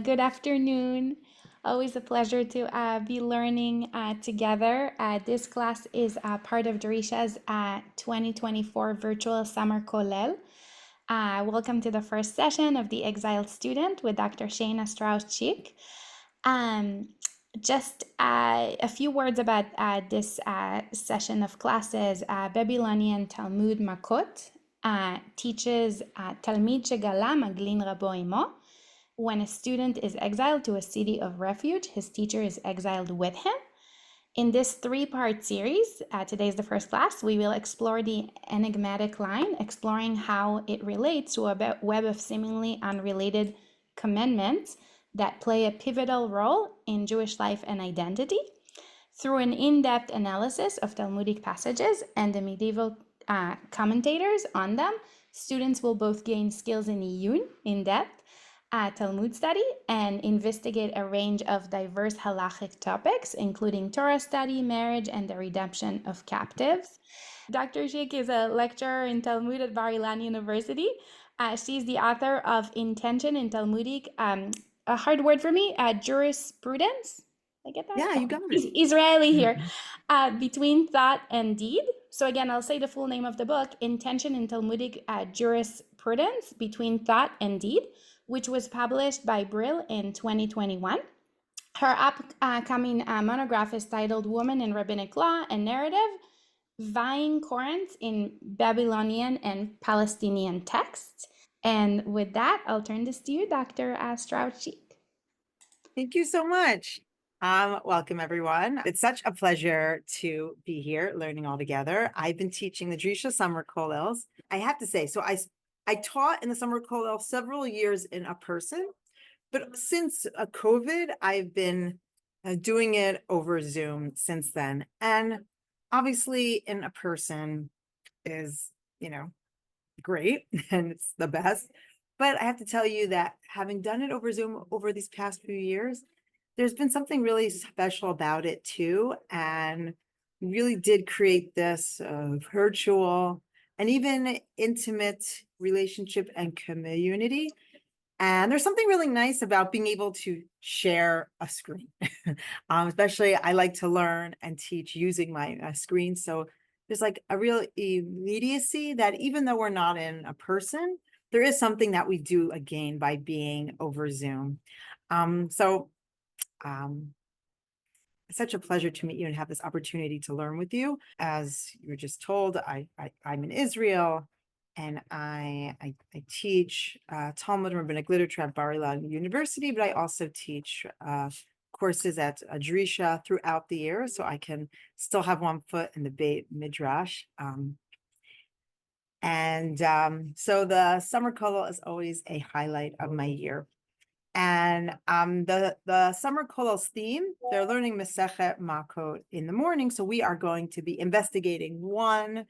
Good afternoon. Always a pleasure to be learning together. This class is part of Darisha's 2024 virtual summer kollel. Welcome to the first session of the Exiled Student with Dr. Shana, Strauch, Schick. Just a few words about this session of classes. Babylonian Talmud Makkot teaches תלמיד שגלה מגלין רבו עמו. When a student is exiled to a city of refuge, his teacher is exiled with him. In this three-part series, today is the first class, we will explore the enigmatic line, exploring how it relates to a web of seemingly unrelated commandments that play a pivotal role in Jewish life and identity. Through an in-depth analysis of Talmudic passages and the medieval commentators on them, students will both gain skills in iyun, in-depth, Talmud study, and investigate a range of diverse halakhic topics, including Torah study, marriage, and the redemption of captives. Dr. Schick is a lecturer in Talmud at Bar Ilan University. She's the author of Intention in Talmudic, a hard word for me, jurisprudence. I get that? Yeah, you got it. Israeli here. Between thought and deed. So again, I'll say the full name of the book, Intention in Talmudic Jurisprudence, Between Thought and Deed, which was published by Brill in 2021. Her upcoming monograph is titled Woman in Rabbinic Law and Narrative, Vying Currents in Babylonian and Palestinian Texts. And with that, I'll turn this to you, Dr. Strauch. Thank you so much. Welcome, everyone. It's such a pleasure to be here learning all together. I've been teaching the Drisha summer kollels. I have to say, so I taught in the summer kollel several years in a person, but since COVID, I've been doing it over Zoom since then. And obviously in a person is, great and it's the best. But I have to tell you that having done it over Zoom over these past few years, there's been something really special about it too. And really did create this virtual and even intimate relationship and community. And there's something really nice about being able to share a screen. Especially I like to learn and teach using my screen. So there's like a real immediacy that even though we're not in a person, there is something that we do again by being over Zoom. It's such a pleasure to meet you and have this opportunity to learn with you. As you were just told, I'm in Israel and I teach Talmud and Rabbinic literature at Bar Ilan University, but I also teach courses at Darisha throughout the year, so I can still have one foot in the Beit Midrash. So the summer kollel is always a highlight of my year. And the summer kollel's theme, they're learning Masechet Makkot in the morning. So we are going to be investigating one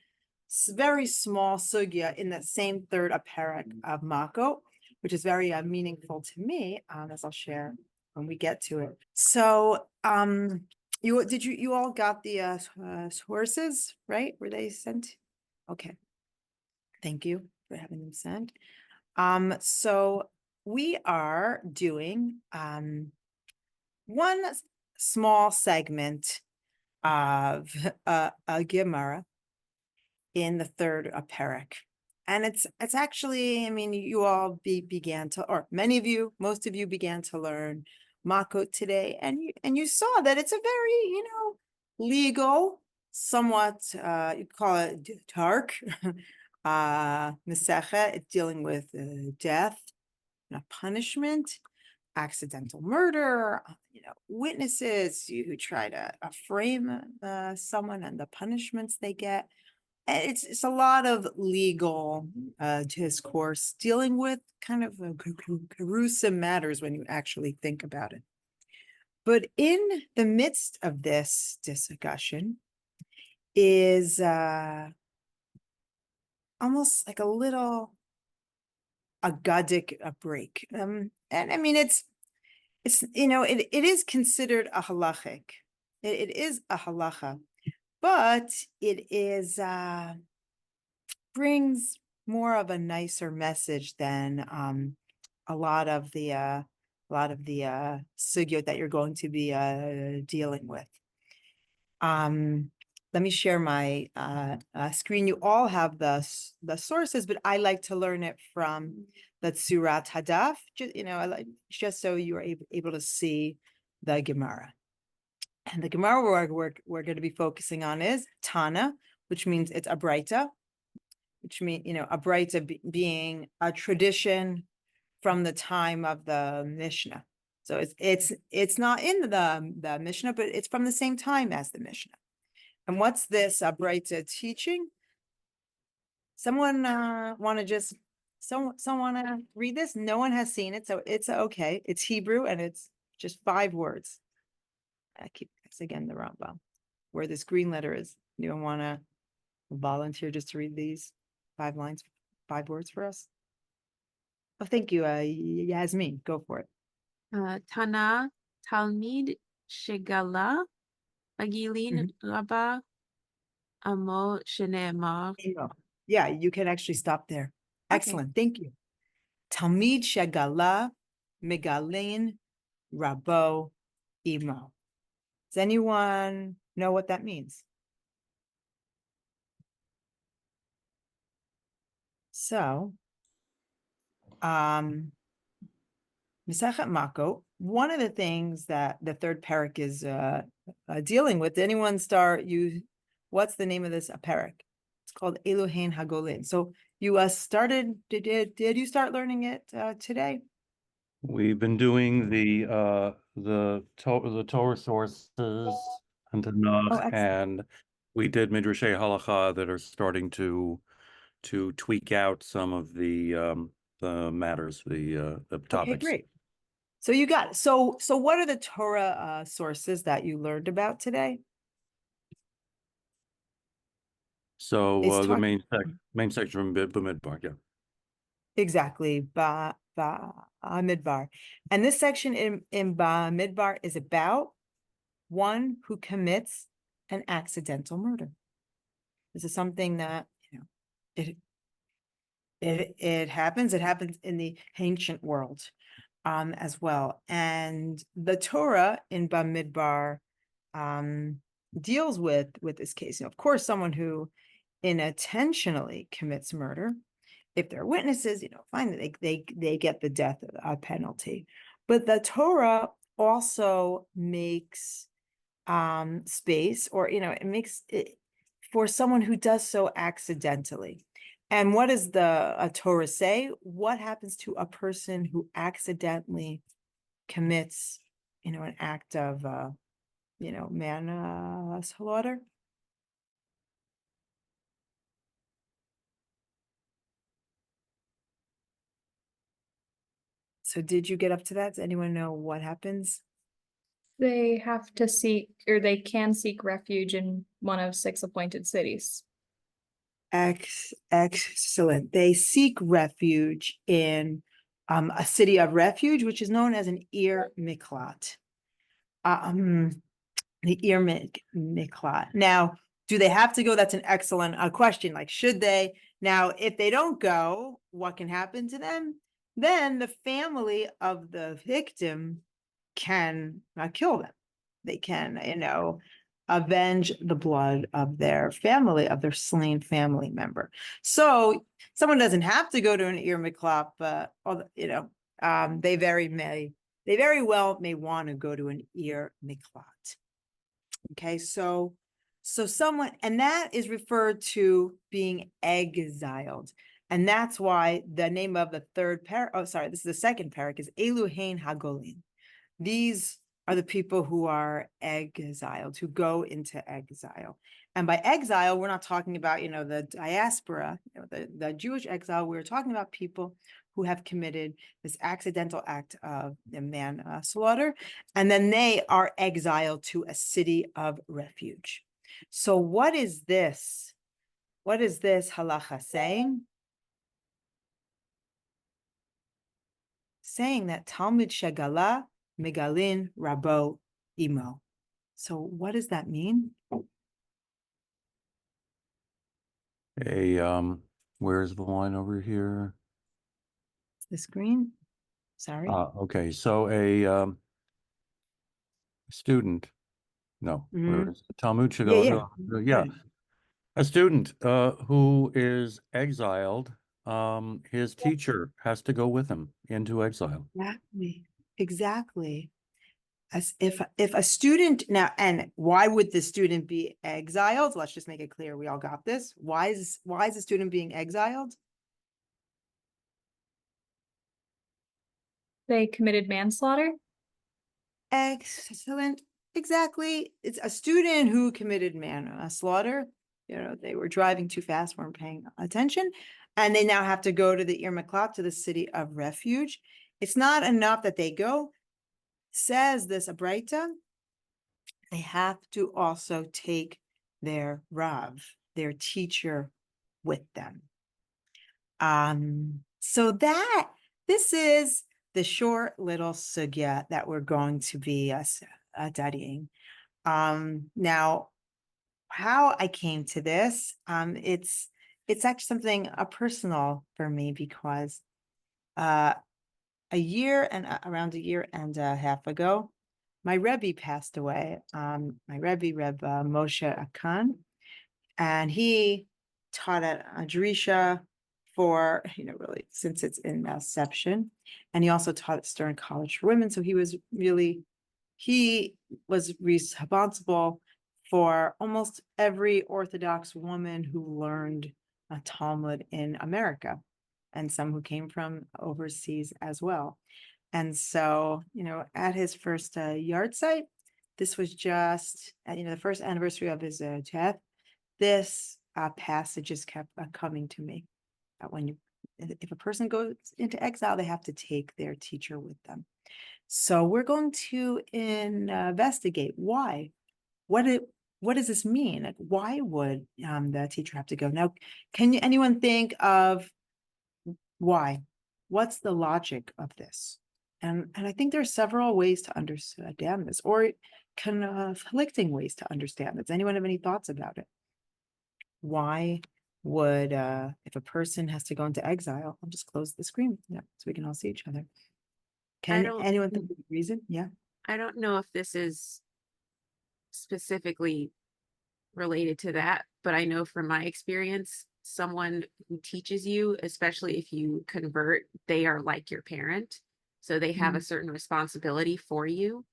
very small sugya in that same third parak of Makkot, which is very meaningful to me, as I'll share when we get to it. So you all got the sources, right? Were they sent? Okay. Thank you for having them sent. So we are doing one small segment of a Gemara in the third parak. And it's actually, I mean, you all began to, or many of you, most of you began to learn Makkot today, and you saw that it's a very, legal, somewhat, you call it dark, Masechet. It's dealing with death, punishment, accidental murder, witnesses who try to frame someone and the punishments they get. It's a lot of legal discourse dealing with kind of gruesome matters when you actually think about it. But in the midst of this discussion is almost like a little Agadic break. And I mean, it is considered a halakhic. It is a halacha, but it is brings more of a nicer message than a lot of the the sugyot that you're going to be dealing with. Let me share my screen. You all have the sources, but I like to learn it from the Tzurat Hadaf. Just so you are able to see the Gemara. And the Gemara we're going to be focusing on is Tana, which means it's a Braita, which means, a Braita being a tradition from the time of the Mishnah. So it's not in the Mishnah, but it's from the same time as the Mishnah. And what's this Braita teaching? Someone want to read this? No one has seen it, so it's okay. It's Hebrew and it's just 5 words. I keep again the Rambam, where this green letter is. Anyone want to volunteer just to read these 5 lines, 5 words for us? Oh, thank you, Yasmin. Go for it. Tana, Talmid, Shegala, Magilin, Rabba, Amo, Shene'emar. Yeah, you can actually stop there. Excellent. Thank you. Talmid, Shegala, Megalin, Rabo, Imo. Does anyone know what that means? So, Masechet Makkot, one of the things that the 3rd parak is dealing with, anyone what's the name of this parak? It's called Elohein Hagolin. So you did you start learning it today? We've been doing the Torah sources and Tanakh, and we did Midrashay Halacha that are starting to tweak out some of the matters, the topics. Okay, great. So you got it. So what are the Torah sources that you learned about today? So the main section from Bamidbar, yeah. Exactly, Midbar. And this section in Midbar is about one who commits an accidental murder. This is something that, it happens. It happens in the ancient world as well. And the Torah in Bamidbar deals with this case. Of course, someone who unintentionally commits murder, if they're witnesses, fine, they get the death penalty. But the Torah also makes space, or it makes it for someone who does so accidentally. And what does the Torah say? What happens to a person who accidentally commits, an act of, manslaughter? So did you get up to that? Does anyone know what happens? They have to seek, or they can seek refuge in one of 6 appointed cities. Excellent. They seek refuge in a city of refuge, which is known as an ir miklat. The ir miklat. Now, do they have to go? That's an excellent question. Like, should they? Now, if they don't go, what can happen to them? Then the family of the victim can kill them. They can, avenge the blood of their family, of their slain family member. So someone doesn't have to go to an ir miklat, but they very well may want to go to an ir miklat. Okay, so someone, and that is referred to being exiled. And that's why the name of the 3rd parak, this is the 2nd parak, is Elohein Hagolin. These are the people who are exiled, who go into exile. And by exile, we're not talking about, the diaspora, the Jewish exile. We're talking about people who have committed this accidental act of manslaughter, and then they are exiled to a city of refuge. So what is this? What is this halacha saying? Saying that Talmid Shegala, Megalin, Rabo, Imo. So what does that mean? Where's the line over here? The screen? Sorry. Okay, so a student, no, where is it? Talmud Yeah, Shigala, yeah. yeah, Good. a student who is exiled, his teacher has to go with him into exile. Exactly. Exactly. As if a student now, and why would the student be exiled? Let's just make it clear. We all got this. Why is the student being exiled? They committed manslaughter. Excellent. Exactly. It's a student who committed manslaughter. You know, they were driving too fast, weren't paying attention, and they now have to go to the Makkot, to the city of refuge. It's not enough that they go. Says this Abraita, they have to also take their Rav, their teacher, with them. So this is the short little sugya that we're going to be studying. Now, how I came to this, it's actually something personal for me, because around a year and a half ago, my Rebbe passed away. My Rebbe, Moshe Akan, and he taught at Drisha for, really since its inception. And he also taught at Stern College for Women. So he was responsible for almost every Orthodox woman who learned a Talmud in America, and some who came from overseas as well. And so, at his first yard site, this was just, the first anniversary of his death, this passage just kept coming to me. If a person goes into exile, they have to take their teacher with them. So we're going to investigate why. What does this mean? Like, why would the teacher have to go? Now, can anyone think of why? What's the logic of this? And I think there are several ways to understand this, or conflicting ways to understand this. Anyone have any thoughts about it? Why would, if a person has to go into exile, I'll just close the screen, so we can all see each other. Can anyone think of the reason? Yeah. I don't know if this is specifically related to that, but I know from my experience, someone who teaches you, especially if you convert, they are like your parent. So they have a certain responsibility for you.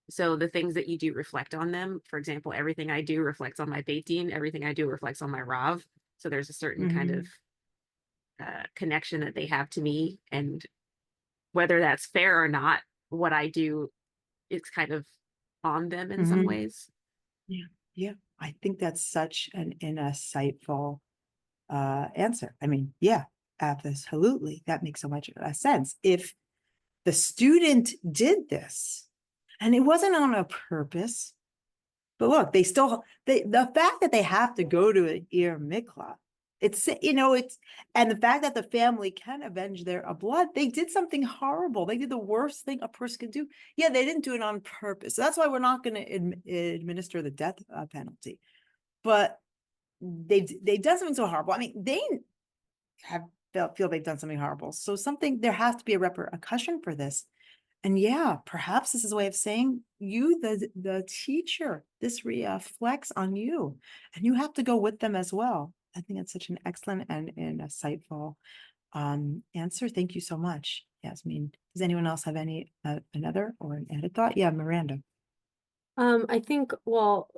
So the things that you do reflect on them. For example, everything I do reflects on my Beit Din, everything I do reflects on my Rav. So there's a certain kind of connection that they have to me. And whether that's fair or not, what I do is kind of on them in some ways. Yeah. I think that's such an insightful answer. I mean, yeah, absolutely. That makes so much sense. If the student did this, and it wasn't on a purpose, but look, the fact that they have to go to an mikla, and the fact that the family can avenge their blood, they did something horrible. They did the worst thing a person can do. Yeah, they didn't do it on purpose. So that's why we're not going to administer the death penalty. But they've done something so horrible. I mean, they feel they've done something horrible. So there has to be a repercussion for this. And yeah, perhaps this is a way of saying, you, the teacher, this reflects on you, and you have to go with them as well. I think it's such an excellent and insightful answer. Thank you so much, Yasmin. Does anyone else have any another or an added thought? Yeah, Miranda. I think, well,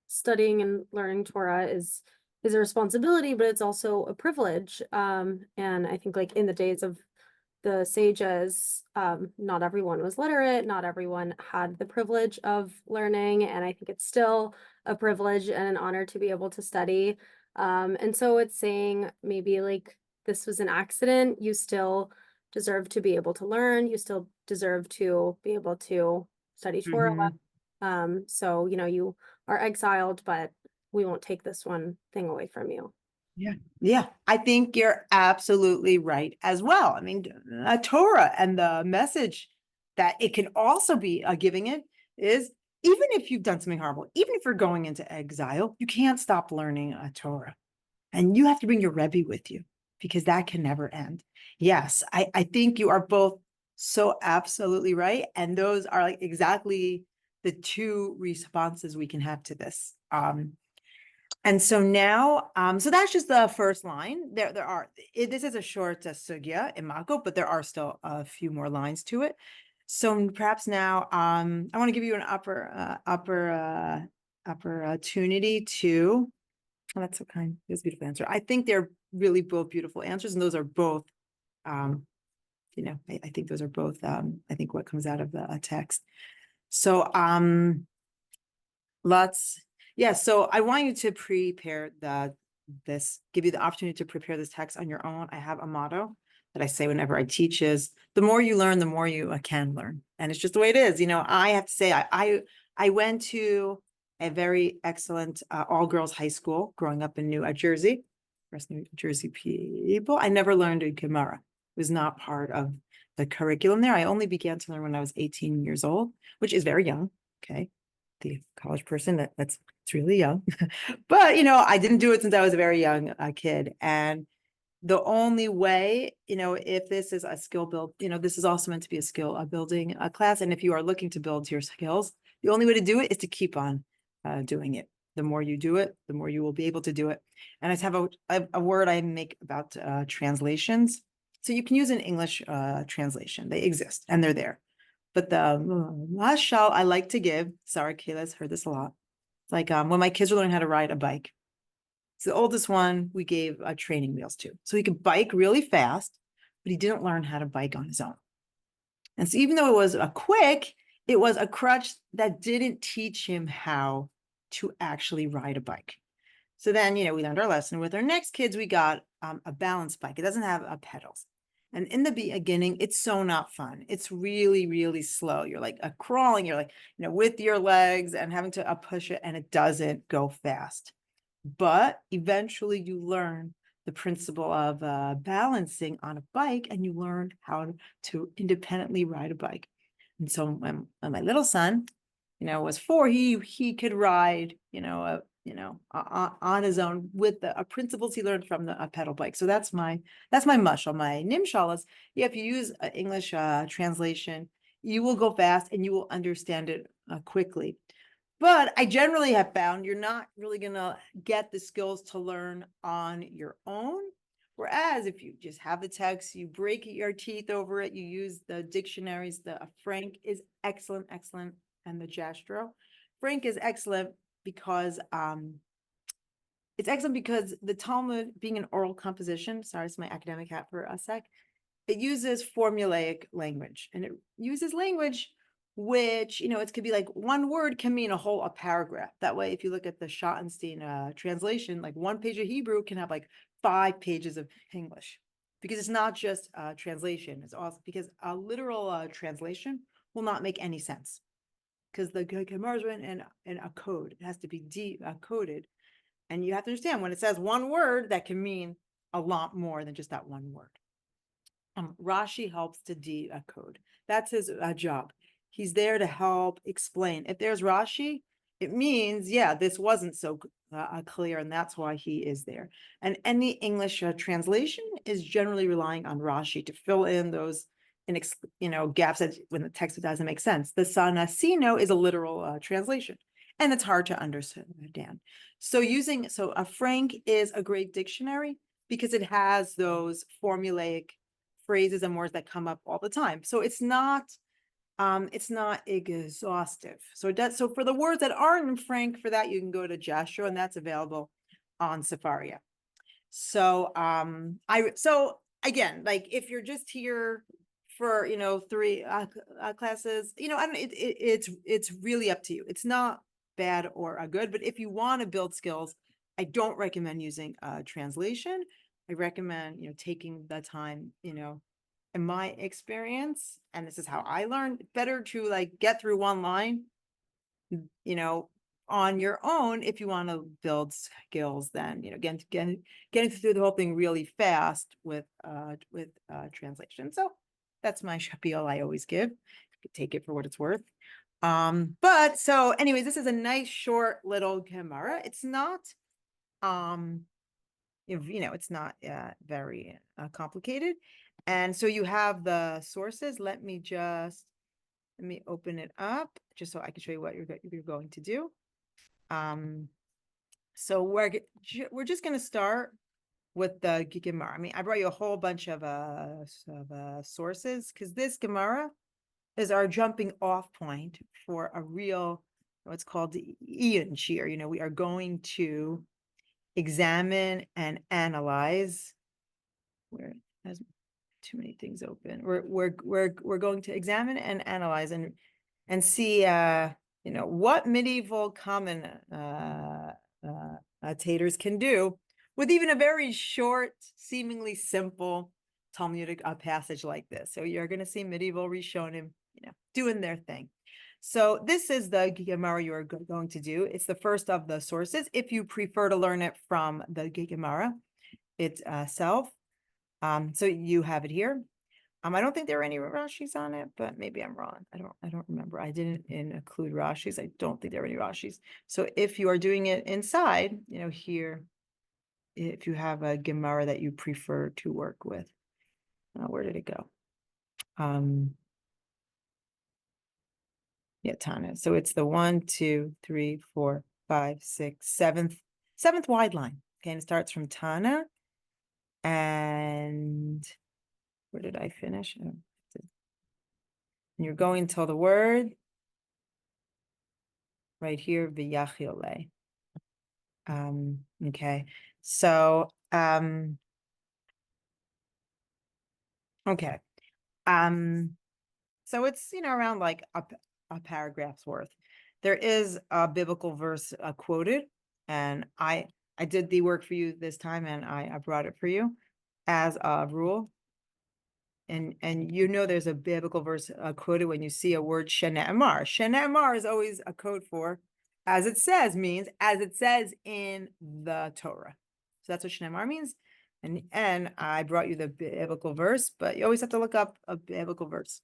studying and learning Torah is a responsibility, but it's also a privilege. And I think, like, in the days of the sages, not everyone was literate, not everyone had the privilege of learning, and I think it's still a privilege and an honor to be able to study. And so it's saying, maybe, like, this was an accident, you still deserve to be able to learn, you still deserve to be able to study Torah. So, you are exiled, but we won't take this one thing away from you. Yeah, I think you're absolutely right as well. I mean, Torah and the message that it can also be giving it is, even if you've done something horrible, even if you're going into exile, you can't stop learning Torah. And you have to bring your Rebbe with you, because that can never end. Yes, I think you are both So absolutely right. And those are like exactly the two responses we can have to this. And so now, so that's just the first line. This is a short sugya in Makkot, but there are still a few more lines to it. So perhaps now, I want to give you an opportunity to. Oh, that's so kind. That's a beautiful answer. I think they're really both beautiful answers, and those are both. I think those are both. I think what comes out of the text. So, so I want you to prepare give you the opportunity to prepare this text on your own. I have a motto that I say whenever I teach is the more you learn, the more you can learn. And it's just the way it is. I have to say, I went to a very excellent all-girls high school growing up in New Jersey. Rest New Jersey people. I never learned a Gemara. It was not part of the curriculum there. I only began to learn when I was 18 years old, which is very young. Okay. The college person, it's really young. But, I didn't do it since I was a very young kid. And the only way, if this is a skill build, this is also meant to be a skill building class. And if you are looking to build your skills, the only way to do it is to keep on doing it. The more you do it, the more you will be able to do it. And I have a word I make about translations. So you can use an English translation. They exist and they're there. But the mashal I like to give, Sarah Kayla's heard this a lot. It's like when my kids were learning how to ride a bike. It's the oldest one we gave training wheels to. So he could bike really fast, but he didn't learn how to bike on his own. And so even though it was it was a crutch that didn't teach him how to actually ride a bike. So then, we learned our lesson. With our next kids, we got a balance bike. It doesn't have pedals. And in the beginning, it's so not fun. It's really, really slow. You're like crawling, you're like, with your legs and having to push it, and it doesn't go fast. But eventually you learn the principle of balancing on a bike, and you learn how to independently ride a bike. And so when my little son, was 4, he could ride, on his own with the principles he learned from the pedal bike. So that's my mashal. My nimshal is, if you use an English translation, you will go fast and you will understand it quickly. But I generally have found you're not really going to get the skills to learn on your own. Whereas if you just have the text, you break your teeth over it, you use the dictionaries. The Frank is excellent, and the Jastro. Frank is excellent because the Talmud, being an oral composition, sorry, it's my academic hat for a sec, it uses formulaic language, and it uses language which, it could be like one word can mean a paragraph. That way, if you look at the Schottenstein translation, like one page of Hebrew can have like 5 pages of English, because it's not just translation. It's also because a literal translation will not make any sense, because the Gemara is written in a code. It has to be coded. And you have to understand, when it says one word, that can mean a lot more than just that one word. Rashi helps to decode. That's his job. He's there to help explain. If there's Rashi, it means, this wasn't so clear, and that's why he is there. And any English translation is generally relying on Rashi to fill in those gaps that when the text doesn't make sense. The Sanasino is a literal translation, and it's hard to understand. So a Frank is a great dictionary because it has those formulaic phrases and words that come up all the time. So it's not exhaustive. So for the words that aren't in Frank, for that you can go to Jastro, and that's available on Sefaria. So again, like if you're just here for 3 classes, it's really up to you. It's not bad or good, but if you want to build skills, I don't recommend using translation. I recommend taking the time, in my experience, and this is how I learned, better to like get through one line, on your own if you want to build skills, then getting through the whole thing really fast with translation. So that's my spiel I always give. You can take it for what it's worth. But so anyways, this is a nice short little Gemara. It's not it's not very complicated. And so you have the sources. Let me open it up just so I can show you what you're going to do. So we're just going to start with the Gemara. I mean, I brought you a whole bunch of sources because this Gemara is our jumping off point for a real, what's called the iyun shir. You know, we are going to examine and analyze. Where it has too many things open. We're going to examine and analyze and see you know, what medieval commentators can do with even a very short, seemingly simple Talmudic passage like this. So you're going to see medieval Rishonim, you know, doing their thing. So this is the Gemara you are going to do. It's the first of the sources. If you prefer to learn it from the Gemara itself, so you have it here. I don't think there are any Rashis on it, but maybe I'm wrong. I don't remember. I didn't include Rashis. I don't think there are any Rashis. So if you are doing it inside, you know, here, if you have a Gemara that you prefer to work with, where did it go? Yeah, Tana. So it's the 1, 2, 3, 4, 5, 6, seventh wide line. Okay, and it starts from Tana. And where did I finish? And you're going till the word right here, v'yachile. Okay, so okay, so it's, you know, around like a paragraph's worth. There is a biblical verse quoted, and I did the work for you this time, and I brought it for you as a rule. And you know, there's a biblical verse quoted when you see a word Shana. Shana is always a code for, as it says, means as it says in the Torah. So that's what Shana means. And I brought you the biblical verse, but you always have to look up a biblical verse.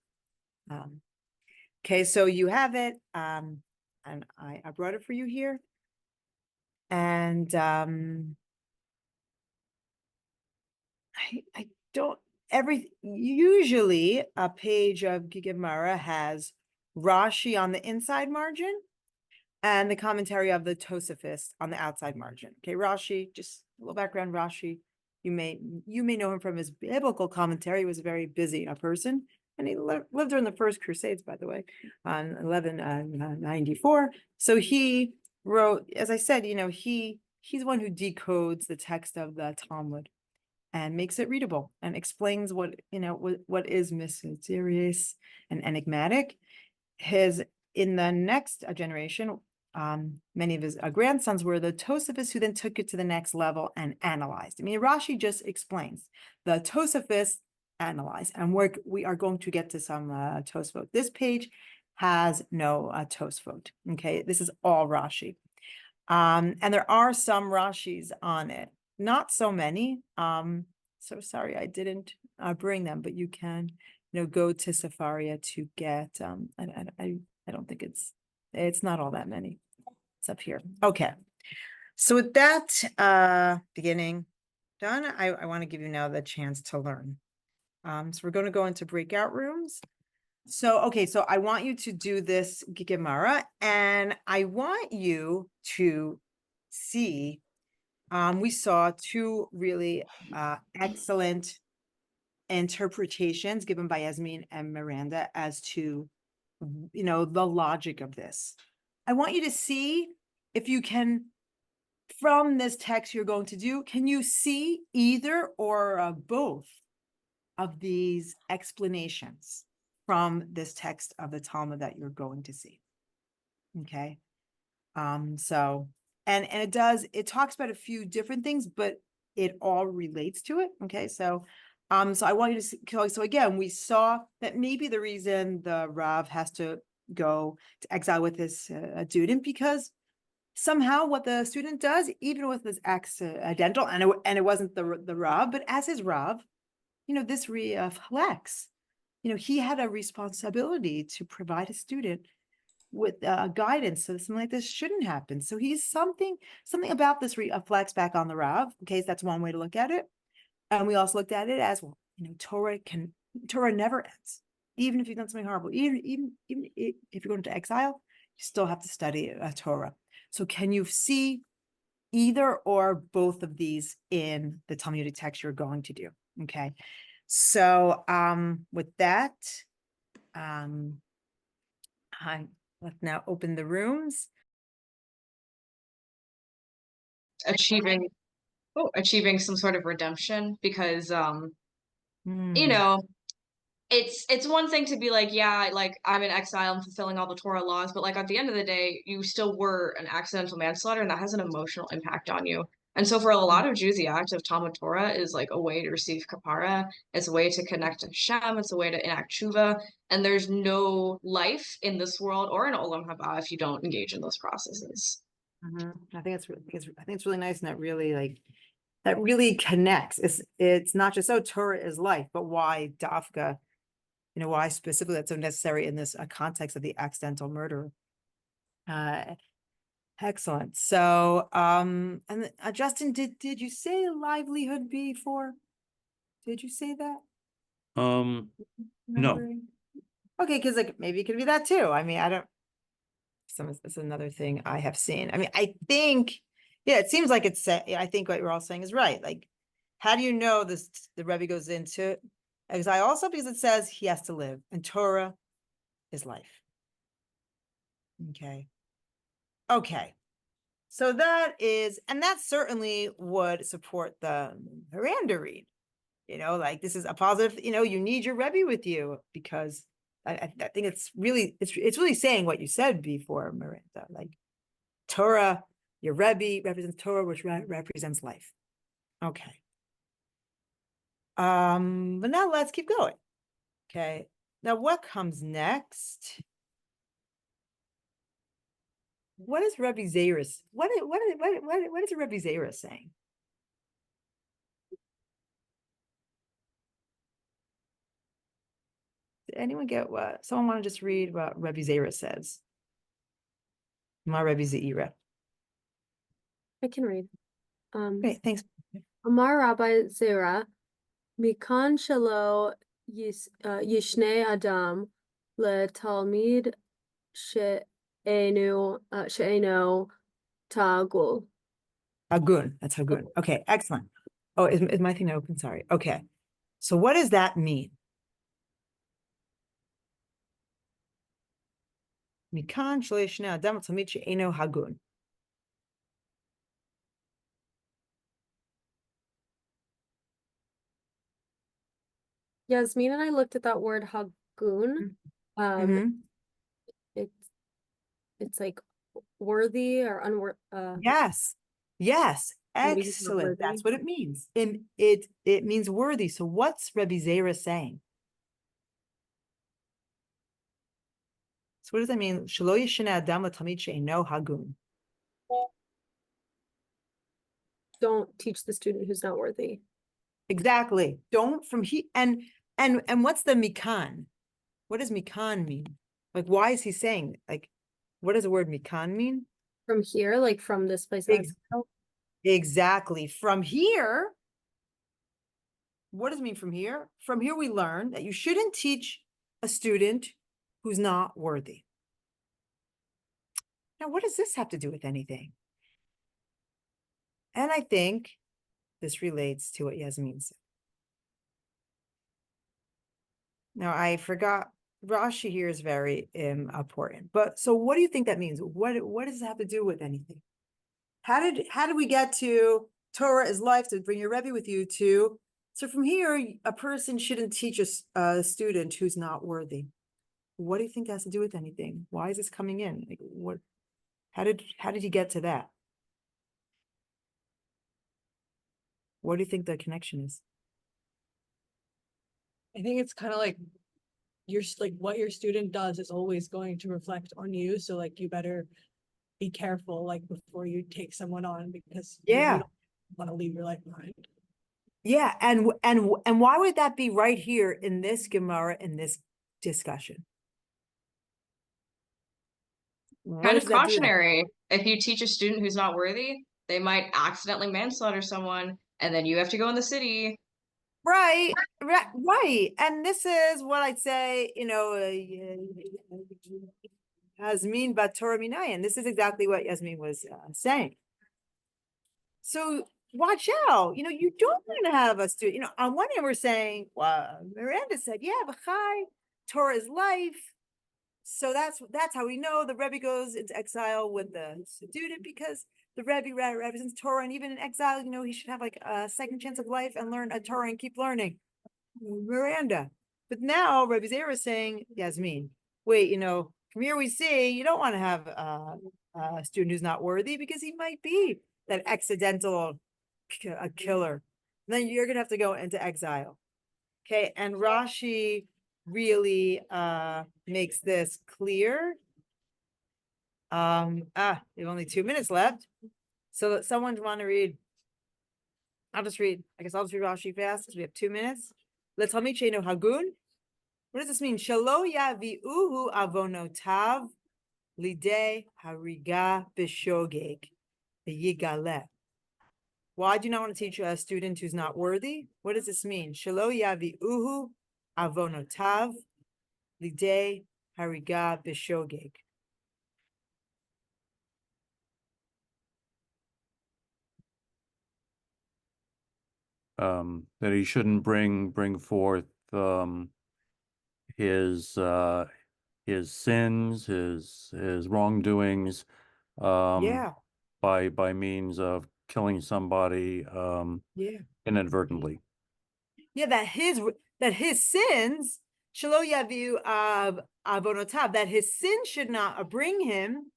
Okay, so you have it, and I brought it for you here. And I don't. Usually a page of Gemara has Rashi on the inside margin and the commentary of the Tosafist on the outside margin. Okay, Rashi, just a little background. Rashi, you may know him from his biblical commentary. He was a very busy person, and he lived during the First Crusades, by the way, on 1194. So he wrote, as I said, you know, he's the one who decodes the text of the Talmud and makes it readable and explains what, you know, what is mysterious and enigmatic. In the next generation, many of his grandsons were the Tosafists, who then took it to the next level and analyzed. I mean, Rashi just explains. The Tosafists analyze, and we are going to get to some Tosfot. This page has no Tosfot. Okay, this is all Rashi, and there are some Rashis on it. Not so many. So sorry I didn't bring them, but you can, you know, go to Safaria to get. I don't think it's not all that many. It's up here. Okay. So with that beginning done, I want to give you now the chance to learn. So we're going to go into breakout rooms. So okay, so I want you to do this Gemara, and I want you to see. We saw two really excellent interpretations given by Yasmin and Miranda as to, you know, the logic of this. I want you to see if you can, from this text you're going to do, can you see either or both of these explanations from this text of the Talmud that you're going to see? Okay. So. And it talks about a few different things, but it all relates to it. Okay, so I want you to see, so again, we saw that maybe the reason the Rav has to go to exile with his student, because somehow what the student does, even with this accidental, and it wasn't the Rav, but as his Rav, you know, this reflects, you know, he had a responsibility to provide a student with guidance, so something like this shouldn't happen. So he's something about this reflects back on the Rav. Okay, so that's one way to look at it. And we also looked at it as, well, Torah never ends. Even if you've done something horrible, even if you're going into exile, you still have to study Torah. So can you see either or both of these in the Talmudic text you're going to do? Okay. So with that, let's now open the rooms. Achieving some sort of redemption, because you know, it's one thing to be like, yeah, like I'm in exile and fulfilling all the Torah laws, but like at the end of the day, you still were an accidental manslaughter, and that has an emotional impact on you. And so for a lot of Jews, the act of Talmud Torah is like a way to receive kapara. It's a way to connect to Hashem. It's a way to enact tshuva. And there's no life in this world or in Olam Haba if you don't engage in those processes. I think it's really nice, and that really connects. It's not just, oh, Torah is life, but why dafka, why specifically that's so necessary in this context of the accidental murder. Excellent. So, and Justin, did you say livelihood before? Did you say that? No. Okay, because like maybe it could be that too. I mean, I don't. It's another thing I have seen. I mean, I think, yeah, it seems like I think what you're all saying is right. Like, how do you know this? The Rebbe goes into exile also because it says he has to live, and Torah is life. Okay. So that certainly would support the Miranda read. Like this is a positive. You need your Rebbe with you, because I think it's really saying what you said before, Miranda. Like Torah, your Rebbe represents Torah, which represents life. Okay. But now let's keep going. Okay. Now what comes next? What is Rebbe Zayris? What is Rebbe Zayris saying? Did anyone get what? Someone want to just read what Rebbe Zayris says? My Rebbe Zaira. I can read. Great, thanks. Amar Rabbi Zera, Mikan Shalo Yishne Adam Le Talmid She'enu Ta'agul. Hagun, that's Hagun. Okay, excellent. Oh, is my thing open? Sorry. Okay. So what does that mean? Mikan Shalo Yishne Adam Le Talmid She'enu Hagun. Yasmin and I looked at that word hagun. It's like worthy or unworthy. Yes, excellent. That's what it means. It means worthy. So what's Rebbe Zera saying? So what does that mean? Shelo yishne adam l'talmid she'eino hagun. Don't teach the student who's not worthy. Exactly. Don't from he and what's the mikan? What does mikan mean? Like, why is he saying, like, what does the word mikan mean? From here, like from this place. Exactly. From here. What does it mean from here? From here, we learn that you shouldn't teach a student who's not worthy. Now, what does this have to do with anything? And I think this relates to what Yasmin said. Now, I forgot, Rashi here is very important. But so what do you think that means? What does it have to do with anything? How did we get to Torah is life, to bring your Rebbe with you to? So from here, a person shouldn't teach a student who's not worthy. What do you think that has to do with anything? Why is this coming in? Like, what? How did you get to that? What do you think the connection is? I think it's kind of like what your student does is always going to reflect on you. So like you better be careful like before you take someone on, because you don't want to leave your life behind. Yeah, and why would that be right here in this Gemara, in this discussion? Kind of cautionary. If you teach a student who's not worthy, they might accidentally manslaughter someone, and then you have to go in the city Right, right. And this is what I'd say, Yasmin bat Torah minayin. This is exactly what Yasmin was saying. So watch out. You don't want to have a student. On one hand, we're saying, well, Miranda said, yeah, v'chai, Torah is life. So that's how we know the Rebbe goes into exile with the student, because the Rebbe represents Torah, and even in exile, he should have like a second chance of life and learn a Torah and keep learning. Miranda. But now Rebbe Zera is saying, Yasmin, wait, from here we see you don't want to have a student who's not worthy, because he might be that accidental killer. Then you're going to have to go into exile. Okay. And Rashi really makes this clear. We have only 2 minutes left. So someone want to read? I'll just read Rashi fast because we have 2 minutes. L'talmid she'eino hagun. What does this mean? Shelo yavi'uhu avonotav lidei hariga b'shogeg v'yigaleh. Why do you not want to teach a student who's not worthy? What does this mean? Shelo yavi'uhu avonotav lidei hariga b'shogeg. That he shouldn't bring forth his sins, his wrongdoings, by means of killing somebody inadvertently. Yeah, that his sins, shelo yaviu avonotav, that his sin should not bring him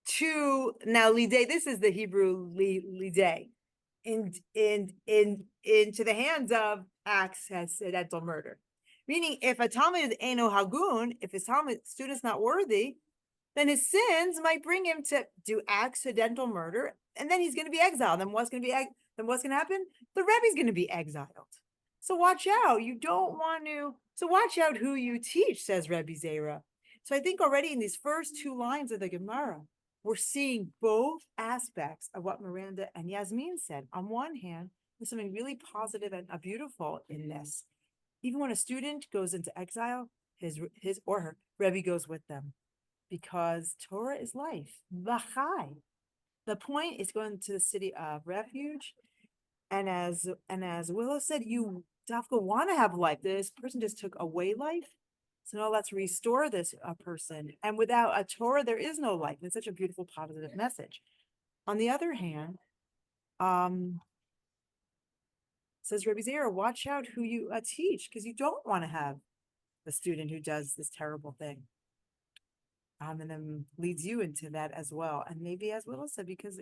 to, now lidei, this is the Hebrew lidei, into the hands of accidental murder. Meaning, if a Talmud is eino hagun, if his Talmud student's not worthy, then his sins might bring him to do accidental murder, and then he's going to be exiled. Then what's going to happen? The Rebbe's going to be exiled. So watch out. You don't want to. So watch out who you teach, says Rebbe Zera. So I think already in these first 2 lines of the Gemara, we're seeing both aspects of what Miranda and Yasmin said. On one hand, there's something really positive and beautiful in this. Even when a student goes into exile, his or her Rebbe goes with them, because Torah is life. V'chai. The point is going to the city of refuge, and as Willow said, you Dafka want to have life. This person just took away life, so now let's restore this person. And without a Torah, there is no life. It's such a beautiful, positive message. On the other hand, says Rebbe Zera, watch out who you teach, because you don't want to have a student who does this terrible thing. And then leads you into that as well. And maybe, as Willow said, because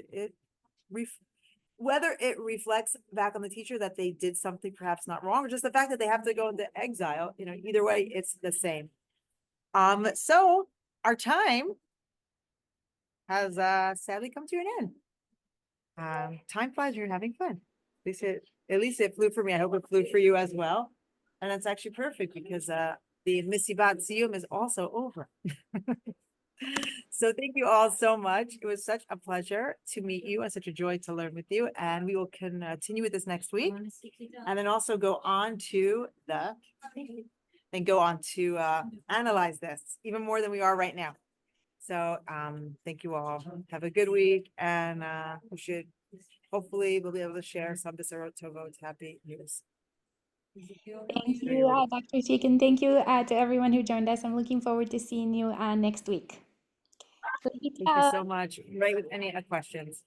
whether it reflects back on the teacher that they did something perhaps not wrong, or just the fact that they have to go into exile, either way, it's the same. So our time has sadly come to an end. Time flies when you're having fun. At least it flew for me. I hope it flew for you as well. And that's actually perfect, because the Misibat Siyum is also over. So thank you all so much. It was such a pleasure to meet you and such a joy to learn with you. And we will continue with this next week, and then also go on to analyze this even more than we are right now. So thank you all. Have a good week, and hopefully we'll be able to share some Besorot Tovot happy news. Thank you, Dr. Schick, and thank you to everyone who joined us. I'm looking forward to seeing you next week. Thank you so much. Right with any questions.